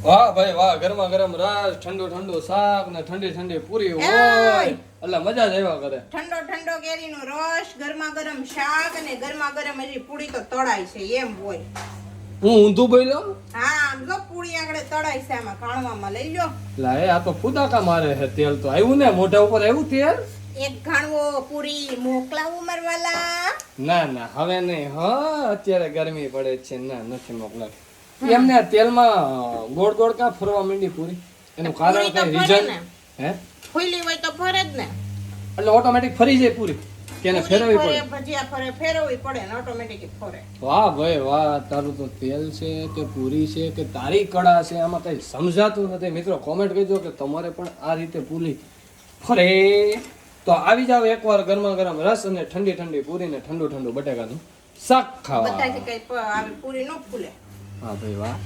વાહ ભાઈ વાહ, ગરમા ગરમ રસ, ઠંડુ ઠંડુ શાક ને ઠંડી ઠંડી પૂરી હોય એટલે મજા જ આવ્યા કરે. ઠંડો ઠંડો કેરીનો રસ, ગરમા ગરમ શાક અને ગરમા ગરમ હજી પૂરી તો તળાય છે એમ હોય. હું ઊંધું બોલ્યો? હા આમ જો પૂરી આગળ તળાય છે, આમાં ઘાણવામાં લઈ લો. લા એ આ તો ફુદાકા મારે છે. તેલ તો આવ્યું ને મોઢા ઉપર, આવ્યું તેલ? એક ઘાણવો પૂરી મોકલાવું મારવાલા? ના ના હવે નહીં. હા અત્યારે ગરમી પડે છે, ના નથી મોકલાતી. એમને તેલમાં ગોળ ગોળ કા ફરવા માંડી પૂરી? એનું કારણ કઈ રીઝન હે? ખુલ્લી હોય તો ફરે જ ને, એટલે ઓટોમેટિક ફરી જાય પૂરી કે એને ફેરવવી પડે? ભજીયા ફરે, ફેરવવી પડે ને ઓટોમેટિક ફરે. વાહ ભાઈ વાહ, તારું તો તેલ છે કે પૂરી છે કે તારી કળા છે, આમાં કઈ સમજાતું નથી. મિત્રો કોમેન્ટ કરજો કે તમારે પણ આ રીતે પૂરી ફરે તો આવી જાવ એકવાર ગરમા ગરમ રસ અને ઠંડી ઠંડી પૂરી ને ઠંડુ ઠંડુ બટેકાનું શાક ખાવા. બધાથી કઈ આવી પૂરી ન ફૂલે. હા ભાઈ વાહ.